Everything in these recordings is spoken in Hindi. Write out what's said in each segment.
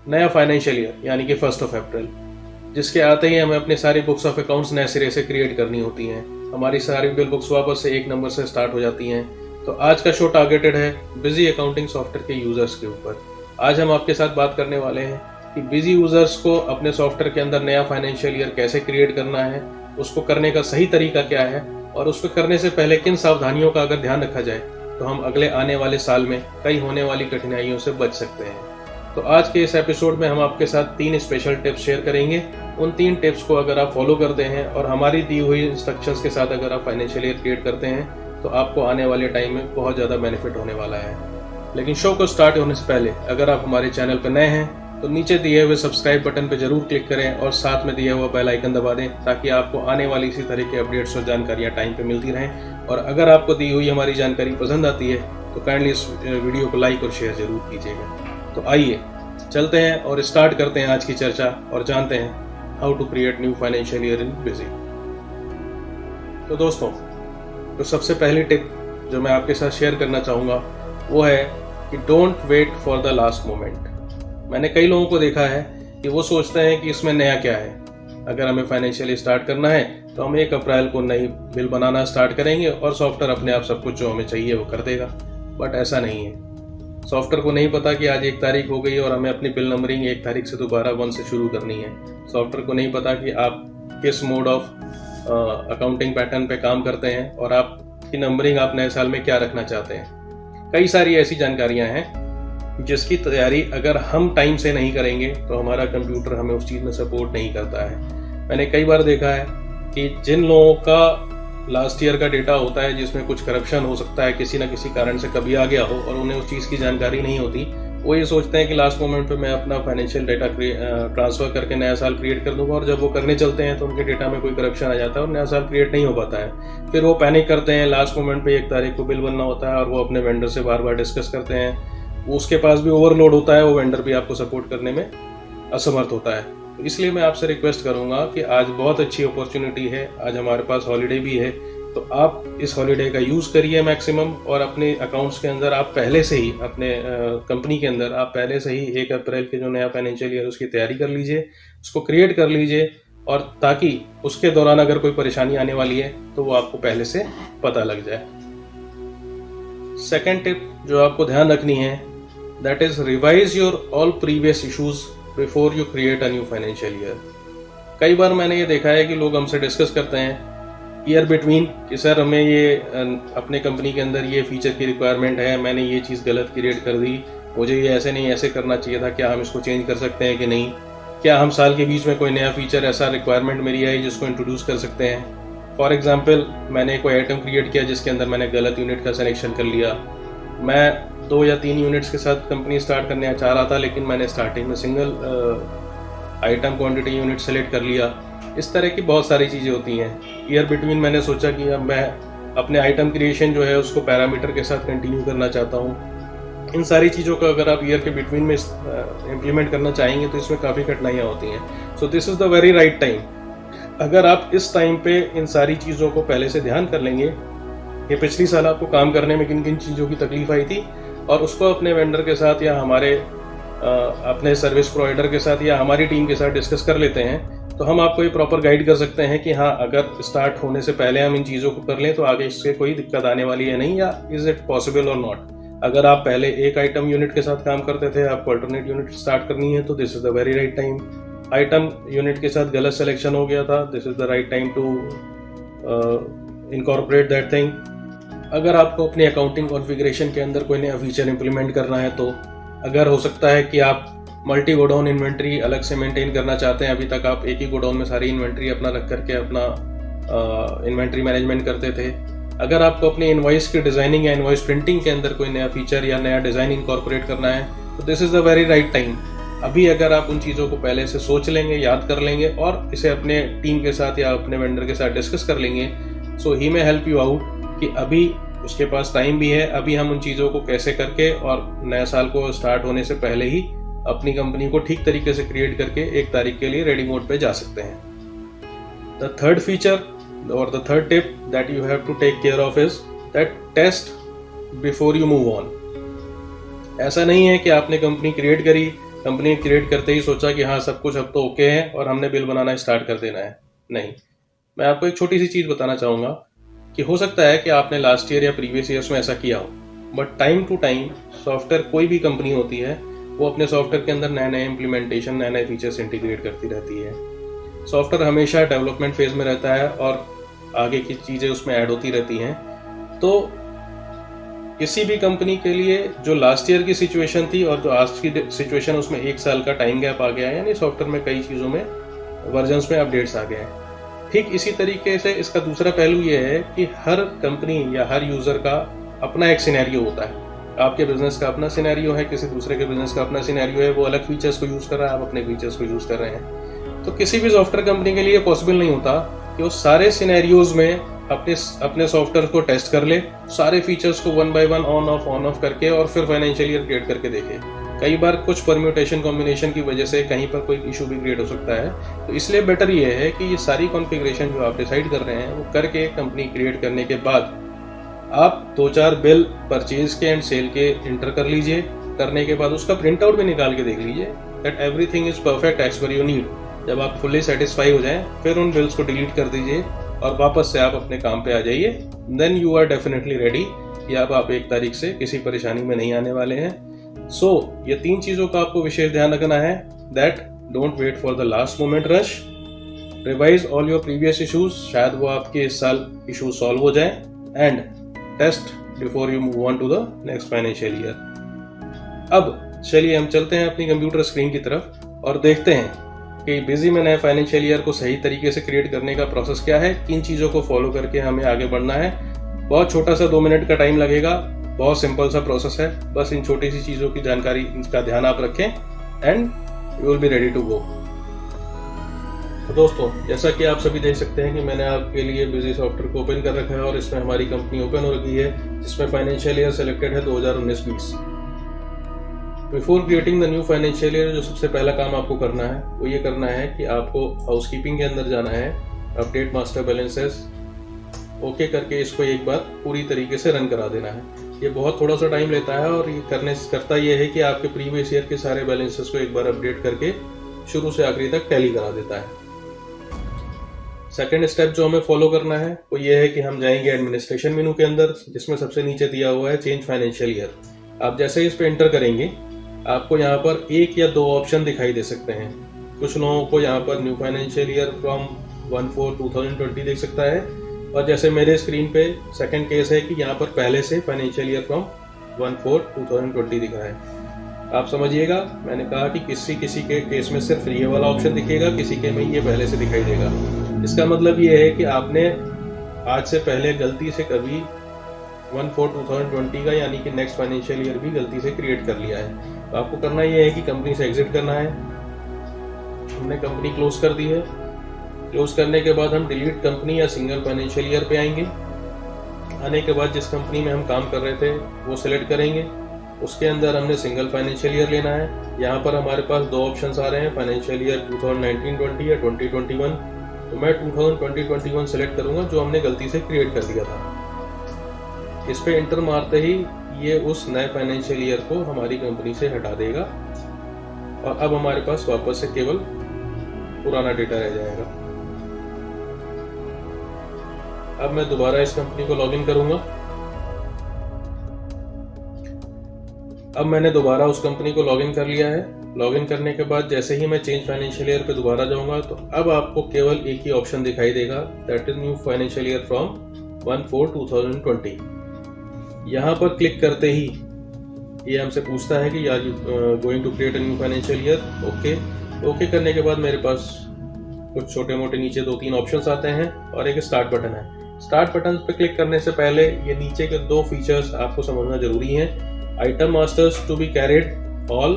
नया फाइनेंशियल ईयर यानी कि 1 अप्रैल, जिसके आते ही हमें अपनी सारी बुक्स ऑफ अकाउंट्स नए सिरे से क्रिएट करनी होती हैं। हमारी सारी बिल बुक्स वापस से 1 नंबर से स्टार्ट हो जाती हैं। तो आज का शो टारगेटेड है बिजी अकाउंटिंग सॉफ्टवेयर के यूजर्स के ऊपर। आज हम आपके साथ बात करने वाले हैं कि बिजी यूजर्स को अपने सॉफ्टवेयर के अंदर नया फाइनेंशियल ईयर कैसे क्रिएट करना है, उसको करने का सही तरीका क्या है और उसको करने से पहले किन सावधानियों का अगर ध्यान रखा जाए तो हम अगले आने वाले साल में कई होने वाली कठिनाइयों से बच सकते हैं। तो आज के इस एपिसोड में हम आपके साथ 3 स्पेशल टिप्स शेयर करेंगे। उन 3 टिप्स को अगर आप फॉलो करते हैं और हमारी दी हुई इंस्ट्रक्शंस के साथ अगर आप फाइनेंशियल ईयर क्रिएट करते हैं तो आपको आने वाले टाइम में बहुत ज़्यादा बेनिफिट होने वाला है। लेकिन शो को स्टार्ट होने से पहले अगर आप हमारे चैनल पर नए हैं तो नीचे दिए हुए सब्सक्राइब बटन पर जरूर क्लिक करें और साथ में दिया हुआ बेल आइकन दबा दें ताकि आपको आने वाली इसी तरह के अपडेट्स और जानकारियाँ टाइम पे मिलती रहें। और अगर आपको दी हुई हमारी जानकारी पसंद आती है तो काइंडली इस वीडियो को लाइक और शेयर जरूर कीजिएगा। तो आइए चलते हैं और स्टार्ट करते हैं आज की चर्चा और जानते हैं how to create new financial year in Busy. तो दोस्तों, तो सबसे पहली टिप जो मैं आपके साथ शेयर करना चाहूँगा वो है कि don't wait for the last moment. मैंने कई लोगों को देखा है कि वो सोचते हैं कि इसमें नया क्या है, अगर हमें फाइनेंशियली स्टार्ट करना है तो हम 1 अप्रैल को नई बिल बनाना स्टार्ट करेंगे और सॉफ्टवेयर अपने आप सब कुछ जो हमें चाहिए वो कर देगा। बट ऐसा नहीं है। सॉफ्टवेयर को नहीं पता कि आज 1 तारीख हो गई और हमें अपनी बिल नंबरिंग 1 तारीख से दोबारा 1 से शुरू करनी है। सॉफ्टवेयर को नहीं पता कि आप किस मोड ऑफ अकाउंटिंग पैटर्न पे काम करते हैं और आपकी नंबरिंग आप नए साल में क्या रखना चाहते हैं। कई सारी ऐसी जानकारियां हैं जिसकी तैयारी अगर हम टाइम से नहीं करेंगे तो हमारा कंप्यूटर हमें उस चीज़ में सपोर्ट नहीं करता है। मैंने कई बार देखा है कि जिन लोगों का लास्ट ईयर का डेटा होता है जिसमें कुछ करप्शन हो सकता है, किसी न किसी कारण से कभी आ गया हो और उन्हें उस चीज़ की जानकारी नहीं होती, वो ये सोचते हैं कि लास्ट मोमेंट पे मैं अपना फाइनेंशियल डेटा ट्रांसफ़र करके नया साल क्रिएट कर दूंगा और जब वो करने चलते हैं तो उनके डेटा में कोई करप्शन आ जाता है और नया साल क्रिएट नहीं हो पाता है। फिर वो पैनिक करते हैं। लास्ट मोमेंट पे 1 तारीख को बिल बनना होता है और वो अपने वेंडर से बार बार डिस्कस करते हैं। उसके पास भी ओवरलोड होता है, वो वेंडर भी आपको सपोर्ट करने में असमर्थ होता है। तो इसलिए मैं आपसे रिक्वेस्ट करूंगा कि आज बहुत अच्छी अपॉर्चुनिटी है, आज हमारे पास हॉलीडे भी है, तो आप इस हॉलीडे का यूज़ करिए मैक्सिमम और अपने अकाउंट्स के अंदर आप पहले से ही अपने कंपनी के अंदर आप पहले से ही 1 अप्रैल के जो नया फाइनेंशियल ईयर उसकी तैयारी कर लीजिए, उसको क्रिएट कर लीजिए और ताकि उसके दौरान अगर कोई परेशानी आने वाली है तो वो आपको पहले से पता लग जाए। सेकेंड टिप जो आपको ध्यान रखनी है that is revise your all previous issues before you create a new financial year। कई बार मैंने ये देखा है कि लोग हमसे डिस्कस करते हैं ईयर बिटवीन कि सर हमें ये अपने कंपनी के अंदर ये फीचर की रिक्वायरमेंट है, मैंने ये चीज़ गलत क्रिएट कर दी, मुझे ये ऐसे नहीं ऐसे करना चाहिए था, क्या हम इसको चेंज कर सकते हैं कि नहीं, क्या हम साल के बीच में कोई नया फीचर ऐसा रिक्वायरमेंट मेरी आई जिसको इंट्रोड्यूस कर सकते हैं। फॉर एग्जाम्पल, मैंने कोई आइटम क्रिएट किया जिसके अंदर मैंने गलत यूनिट का सिलेक्शन कर लिया। मैं 2 या 3 यूनिट्स के साथ कंपनी स्टार्ट करने चाह रहा था लेकिन मैंने स्टार्टिंग में single item quantity unit select कर लिया। इस तरह की बहुत सारी चीज़ें होती हैं। ईयर बिटवीन मैंने सोचा कि अब मैं अपने आइटम क्रिएशन जो है उसको पैरामीटर के साथ कंटिन्यू करना चाहता हूँ। इन सारी चीज़ों का अगर आप ईयर के बिटवीन में इम्प्लीमेंट करना चाहेंगे तो इसमें काफ़ी कठिनाइयाँ होती हैं। So this is the very right time. अगर आप इस टाइम पे इन सारी चीज़ों को पहले से ध्यान कर लेंगे कि पिछली साल आपको काम करने में किन किन चीज़ों की तकलीफ आई थी और उसको अपने वेंडर के साथ या हमारे अपने सर्विस प्रोवाइडर के साथ या हमारी टीम के साथ डिस्कस कर लेते हैं तो हम आपको ये प्रॉपर गाइड कर सकते हैं कि हाँ, अगर स्टार्ट होने से पहले हम इन चीज़ों को कर लें तो आगे इससे कोई दिक्कत आने वाली है नहीं, या इज़ इट पॉसिबल और नॉट। अगर आप पहले एक आइटम यूनिट के साथ काम करते थे, आपको अल्टरनेट यूनिट स्टार्ट करनी है तो this is the very right time. Item unit के साथ गलत सिलेक्शन हो गया था, this is the right time to incorporate that thing. अगर आपको अपनी अकाउंटिंग कॉन्फ़िगरेशन के अंदर कोई नया फीचर इंप्लीमेंट करना है तो अगर हो सकता है कि आप मल्टी गोडाउन इन्वेंट्री अलग से मेंटेन करना चाहते हैं, अभी तक आप एक ही गोडाउन में सारी इन्वेंट्री अपना रख करके अपना इन्वेंट्री मैनेजमेंट करते थे। अगर आपको अपनी इनवॉइस की डिज़ाइनिंग या इनवॉइस प्रिंटिंग के अंदर कोई नया फीचर या नया डिज़ाइन इनकॉर्पोरेट करना है तो this is the very right time. अभी अगर आप उन चीज़ों को पहले से सोच लेंगे, याद कर लेंगे और इसे अपने टीम के साथ या अपने वेंडर के साथ डिस्कस कर लेंगे, सो ही मे हेल्प यू आउट कि अभी उसके पास टाइम भी है, अभी हम उन चीज़ों को कैसे करके और नए साल को स्टार्ट होने से पहले ही अपनी कंपनी को ठीक तरीके से क्रिएट करके 1 तारीख के लिए रेडी मोड पे जा सकते हैं। द थर्ड फीचर और the third tip that you have to take care of is that test before you move on. ऐसा नहीं है कि आपने कंपनी क्रिएट करी, कंपनी क्रिएट करते ही सोचा कि हाँ सब कुछ अब तो ओके है और हमने बिल बनाना स्टार्ट कर देना है। नहीं, मैं आपको एक छोटी सी चीज़ बताना चाहूँगा कि हो सकता है कि आपने लास्ट ईयर या प्रीवियस ईयर्स में ऐसा किया हो, but time to time software कोई भी कंपनी होती है वो अपने सॉफ्टवेयर के अंदर नए नए इम्प्लीमेंटेशन, नए नए फीचर्स इंटीग्रेट करती रहती है। सॉफ्टवेयर हमेशा डेवलपमेंट फेज में रहता है और आगे की चीज़ें उसमें ऐड होती रहती हैं। तो किसी भी कंपनी के लिए जो लास्ट ईयर की सिचुएशन थी और जो आज की सिचुएशन, उसमें 1 साल का टाइम गैप आ गया है, यानी सॉफ्टवेयर में कई चीज़ों में वर्जन्स में अपडेट्स आ गए हैं। ठीक इसी तरीके से इसका दूसरा पहलू ये है कि हर कंपनी या हर यूज़र का अपना एक सिनेरियो होता है। आपके बिजनेस का अपना सिनेरियो है, किसी दूसरे के बिजनेस का अपना सिनेरियो है, वो अलग फीचर्स को यूज़ कर रहा है, आप अपने फीचर्स को यूज़ कर रहे हैं। तो किसी भी सॉफ्टवेयर कंपनी के लिए पॉसिबल नहीं होता कि वो सारे सिनेरियोज में अपने सॉफ्टवेयर को टेस्ट कर ले, सारे फीचर्स को 1 by 1 ऑन ऑफ करके और फिर फाइनेंशियल ईयर क्रिएट करके देखे। कई बार कुछ परम्यूटेशन कॉम्बिनेशन की वजह से कहीं पर कोई इशू भी क्रिएट हो सकता है। तो इसलिए बेटर ये है कि ये सारी कॉन्फ़िगरेशन जो आप डिसाइड कर रहे हैं वो करके कंपनी क्रिएट करने के बाद आप 2-4 बिल परचेज के एंड सेल के इंटर कर लीजिए। करने के बाद उसका प्रिंट आउट भी निकाल के देख लीजिए that everything is perfect as per your need. जब आप फुल्ली सेटिस्फाई हो जाएं फिर उन बिल्स को डिलीट कर दीजिए और वापस से आप अपने काम पे आ जाइए। Then you are definitely ready कि अब आप 1 तारीख से किसी परेशानी में नहीं आने वाले हैं। सो ये 3 चीज़ों का आपको विशेष ध्यान रखना है that don't wait for the last moment rush, revise all your previous issues, शायद वो आपके इस साल इशू सॉल्व हो जाए, and test before you move on to the next financial year. अब चलिए हम चलते हैं अपनी कंप्यूटर स्क्रीन की तरफ और देखते हैं कि बिजी में नए फाइनेंशियल ईयर को सही तरीके से क्रिएट करने का प्रोसेस क्या है, किन चीज़ों को फॉलो करके हमें आगे बढ़ना है। बहुत छोटा सा 2 मिनट का टाइम लगेगा, बहुत सिंपल सा प्रोसेस है। बस इन छोटी सी चीज़ों की जानकारी, इसका ध्यान आप रखें and you will be ready to go. तो दोस्तों, जैसा कि आप सभी देख सकते हैं कि मैंने आपके लिए बिजी सॉफ्टवेयर को ओपन कर रखा है और इसमें हमारी कंपनी ओपन हो रखी है जिसमें फाइनेंशियल ईयर सेलेक्टेड है 2019-20। Before creating the new financial year जो सबसे पहला काम आपको करना है वो ये करना है कि आपको हाउसकीपिंग के अंदर जाना है, अपडेट मास्टर बैलेंसेस ओके करके इसको एक बार पूरी तरीके से रन करा देना है। ये बहुत थोड़ा सा टाइम लेता है और ये करता ये है कि आपके प्रीवियस ईयर के सारे बैलेंसेस को एक बार अपडेट करके शुरू से आखिरी तक टैली करा देता है। सेकेंड स्टेप जो हमें फॉलो करना है वो ये है कि हम जाएंगे एडमिनिस्ट्रेशन मेनू के अंदर, जिसमें सबसे नीचे दिया हुआ है चेंज फाइनेंशियल ईयर। आप जैसे ही इस पर एंटर करेंगे आपको यहाँ पर 1 या 2 ऑप्शन दिखाई दे सकते हैं। कुछ लोगों को यहाँ पर न्यू फाइनेंशियल ईयर फ्रॉम 1/4/2020 देख सकता है, और जैसे मेरे स्क्रीन पे सेकंड केस है कि यहाँ पर पहले से फाइनेंशियल ईयर फ्रॉम 1/4/2020 दिखा है। आप समझिएगा, मैंने कहा कि किसी के केस में सिर्फ ये वाला ऑप्शन दिखेगा, किसी के में ये पहले से दिखाई देगा। इसका मतलब ये है कि आपने आज से पहले गलती से कभी 1/4/2020 का यानी कि नेक्स्ट फाइनेंशियल ईयर भी गलती से क्रिएट कर लिया है। तो आपको करना ये है कि कंपनी से एग्जिट करना है। हमने कंपनी क्लोज कर दी है। क्लोज करने के बाद हम डिलीट कंपनी या सिंगल फाइनेंशियल ईयर पे आएंगे। आने के बाद जिस कंपनी में हम काम कर रहे थे वो सिलेक्ट करेंगे। उसके अंदर हमने सिंगल फाइनेंशियल ईयर लेना है। यहाँ पर हमारे पास 2 ऑप्शंस आ रहे हैं, फाइनेंशियल ईयर 2019-20 या 2021। तो मैं 2020-21 सेलेक्ट करूंगा जो हमने गलती से क्रिएट कर दिया था। इस पे एंटर मारते ही ये उस नए फाइनेंशियल ईयर को हमारी कंपनी से हटा देगा और अब हमारे पास वापस से केवल पुराना डेटा रह जाएगा। अब मैं दोबारा इस कंपनी को लॉगिन करूंगा। अब मैंने दोबारा उस कंपनी को लॉगिन कर लिया है। लॉगिन करने के बाद जैसे ही मैं चेंज फाइनेंशियल ईयर पे दोबारा जाऊंगा तो अब आपको केवल एक ही ऑप्शन दिखाई देगा, that is new financial year from 1/4/2020। यहाँ पर क्लिक करते ही ये हमसे पूछता है कि are you going to create a new financial year. Okay करने के बाद मेरे पास कुछ छोटे मोटे नीचे 2-3 ऑप्शंस आते हैं और एक स्टार्ट बटन है। स्टार्ट बटन पे क्लिक करने से पहले ये नीचे के 2 फीचर्स आपको समझना जरूरी है। Item masters to be carried all,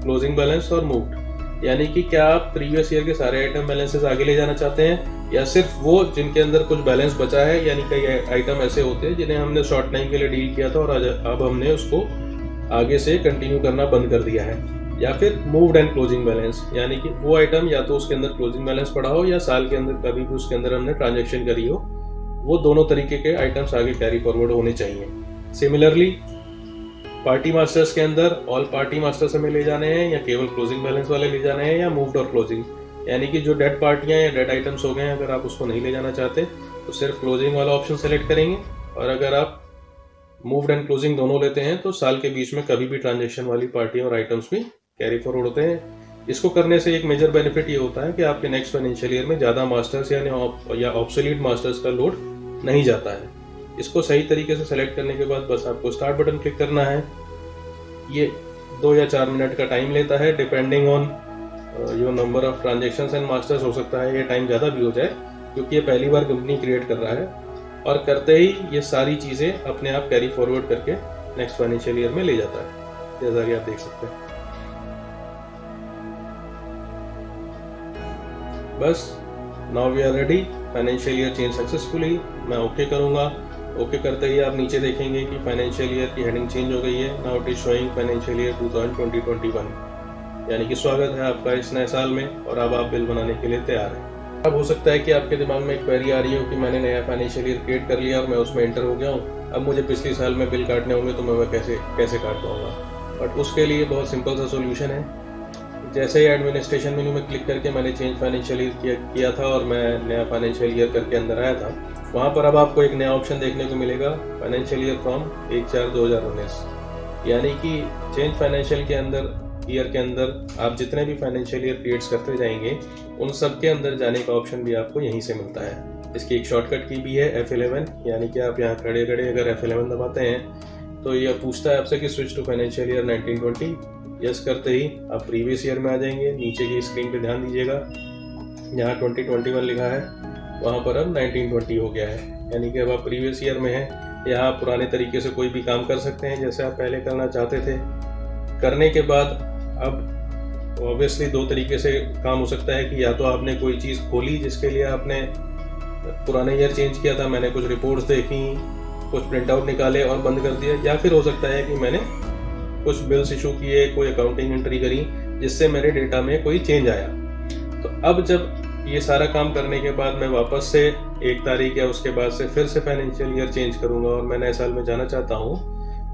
closing balance और मूव्ड, यानी कि क्या आप प्रीवियस ईयर के सारे आइटम बैलेंसेस आगे ले जाना चाहते हैं या सिर्फ वो जिनके अंदर कुछ बैलेंस बचा है, यानी कई आइटम ऐसे होते हैं जिन्हें हमने शॉर्ट टाइम के लिए डील किया था और अब हमने उसको आगे से कंटिन्यू करना बंद कर दिया है, या फिर मूव्ड एंड क्लोजिंग बैलेंस, यानी कि वो आइटम या तो उसके अंदर क्लोजिंग बैलेंस पड़ा हो या साल के अंदर कभी भी उसके अंदर हमने ट्रांजेक्शन करी हो, वो दोनों तरीके के आइटम्स आगे कैरी फॉरवर्ड होने चाहिए। सिमिलरली पार्टी मास्टर्स के अंदर ऑल पार्टी मास्टर्स हमें ले जाने हैं या केवल क्लोजिंग बैलेंस वाले ले जाने हैं या मूव्ड और क्लोजिंग, यानी कि जो डेड पार्टियां या डेड आइटम्स हो गए हैं अगर आप उसको नहीं ले जाना चाहते तो सिर्फ क्लोजिंग वाला ऑप्शन सेलेक्ट करेंगे। और अगर आप मूव्ड एंड क्लोजिंग दोनों लेते हैं तो साल के बीच में कभी भी ट्रांजेक्शन वाली पार्टियां और आइटम्स भी कैरी फॉरवर्ड होते हैं। इसको करने से एक मेजर बेनिफिट ये होता है कि आपके नेक्स्ट फाइनेंशियल ईयर में ज़्यादा मास्टर्स या ऑब्सोलीट मास्टर्स का लोड नहीं जाता है। इसको सही तरीके से सेलेक्ट करने के बाद बस आपको स्टार्ट बटन क्लिक करना है। ये 2 या 4 मिनट का टाइम लेता है depending on your number of transactions and masters. हो सकता है ये टाइम ज़्यादा भी हो जाए क्योंकि ये पहली बार कंपनी क्रिएट कर रहा है, और करते ही ये सारी चीज़ें अपने आप कैरी फॉरवर्ड करके नेक्स्ट फाइनेंशियल ईयर में ले जाता है, जैसा कि आप देख सकते हैं। बस now we are ready, financial year change successfully. मैं ओके करूंगा। ओके करते ही आप नीचे देखेंगे कि फाइनेंशियल ईयर की हेडिंग चेंज हो गई है। Now it is showing financial year 2020-21, यानी कि स्वागत है आपका इस नए साल में और अब आप बिल बनाने के लिए तैयार हैं। अब हो सकता है कि आपके दिमाग में एक क्वेरी आ रही हो कि मैंने नया फाइनेंशियल ईयर क्रिएट कर लिया और मैं उसमें एंटर हो गया हूँ, अब मुझे पिछले साल में बिल काटने होंगे तो मैं वह कैसे काट पाऊंगा। बट उसके लिए बहुत सिंपल सा सोल्यूशन है। जैसे ही एडमिनिस्ट्रेशन मेन्यू में क्लिक करके मैंने चेंज फाइनेंशियल ईयर किया था और मैं नया फाइनेंशियल ईयर करके अंदर आया था, वहाँ पर अब आपको एक नया ऑप्शन देखने को मिलेगा, फाइनेंशियल ईयर फ्रॉम 1/4/2019, यानी कि चेंज फाइनेंशियल के अंदर ईयर के अंदर आप जितने भी फाइनेंशियल ईयर क्रिएट्स करते जाएंगे उन सब के अंदर जाने का ऑप्शन भी आपको यहीं से मिलता है। इसकी एक शॉर्टकट की भी है F11, यानी कि आप यहाँ खड़े अगर F11 दबाते हैं तो यह पूछता है आपसे कि switch to financial year 1920। Yes करते ही आप प्रीवियस ईयर में आ जाएंगे। नीचे की स्क्रीन पे ध्यान दीजिएगा, यहाँ 2021 लिखा है, वहाँ पर अब 1920 हो गया है, यानी कि अब आप प्रीवियस ईयर में हैं। यहाँ आप पुराने तरीके से कोई भी काम कर सकते हैं जैसे आप पहले करना चाहते थे। करने के बाद अब ऑब्वियसली 2 तरीके से काम हो सकता है कि या तो आपने कोई चीज़ खोली जिसके लिए आपने पुराने ईयर चेंज किया था, मैंने कुछ रिपोर्ट्स देखी, कुछ प्रिंट आउट निकाले और बंद कर दिया, या फिर हो सकता है कि मैंने कुछ बिल्स इशू किए, कोई अकाउंटिंग एंट्री करी जिससे मेरे डेटा में कोई चेंज आया। तो अब जब ये सारा काम करने के बाद मैं वापस से 1 तारीख या उसके बाद से फिर से फाइनेंशियल ईयर चेंज करूंगा और मैं नए साल में जाना चाहता हूँ,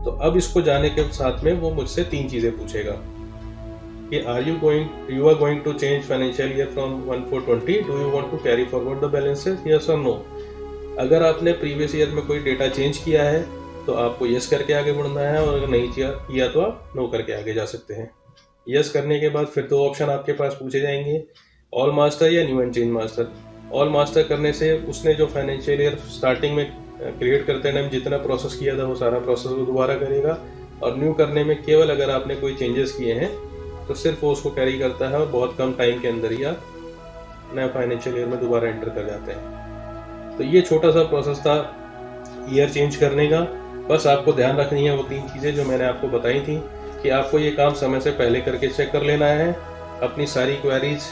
तो अब इसको जाने के साथ में वो मुझसे 3 चीज़ें पूछेगा कि you are going to change financial year from 1/4/20, do you want to carry forward the balances, yes और नो। अगर आपने प्रीवियस ईयर में कोई डेटा चेंज किया है तो आपको यस करके आगे बढ़ना है, और अगर नहीं किया तो आप नो करके आगे जा सकते हैं। यस करने के बाद फिर 2 ऑप्शन आपके पास पूछे जाएंगे, ऑल मास्टर या new and change master. All master करने से उसने जो फाइनेंशियल ईयर स्टार्टिंग में क्रिएट करते टाइम जितना प्रोसेस किया था वो सारा प्रोसेस वो दोबारा करेगा, और न्यू करने में केवल अगर आपने कोई चेंजेस किए हैं तो सिर्फ वो उसको कैरी करता है और बहुत कम टाइम के अंदर ही आप नया फाइनेंशियल ईयर में दोबारा एंटर कर जाते हैं। तो ये छोटा सा प्रोसेस था ईयर चेंज करने का। बस आपको ध्यान रखनी है वो 3 चीज़ें जो मैंने आपको बताई थी कि आपको ये काम समय से पहले करके चेक कर लेना है, अपनी सारी क्वेरीज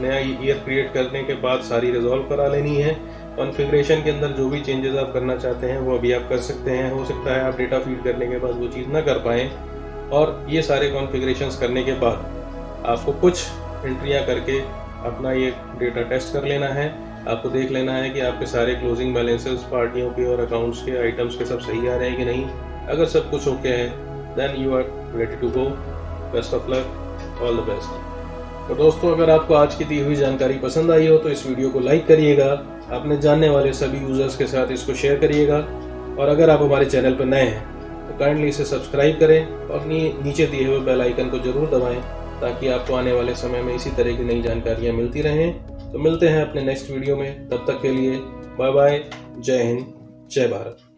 नया ईयर क्रिएट करने के बाद सारी रिजॉल्व करा लेनी है। कॉन्फ़िगरेशन के अंदर जो भी चेंजेस आप करना चाहते हैं वो अभी आप कर सकते हैं। हो सकता है आप डेटा फीड करने के बाद वो चीज़ ना कर पाएँ, और ये सारे कॉन्फ़िगरेशंस करने के बाद आपको कुछ एंट्रियाँ करके अपना ये डेटा टेस्ट कर लेना है। आपको देख लेना है कि आपके सारे क्लोजिंग बैलेंसेस पार्टियों के और अकाउंट्स के आइटम्स के सब सही आ रहे हैं कि नहीं। अगर सब कुछ ओके है then you are ready to go. Best of luck, all the best. तो दोस्तों, अगर आपको आज की दी हुई जानकारी पसंद आई हो तो इस वीडियो को लाइक करिएगा, अपने जानने वाले सभी यूजर्स के साथ इसको शेयर करिएगा, और अगर आप हमारे चैनल पर नए हैं तो काइंडली इसे सब्सक्राइब करें और नीचे दिए हुए बेल आइकन को जरूर दबाएं ताकि आपको आने वाले समय में इसी तरह की नई जानकारियां मिलती रहें। तो मिलते हैं अपने नेक्स्ट वीडियो में, तब तक के लिए बाय बाय, जय हिंद, जय भारत।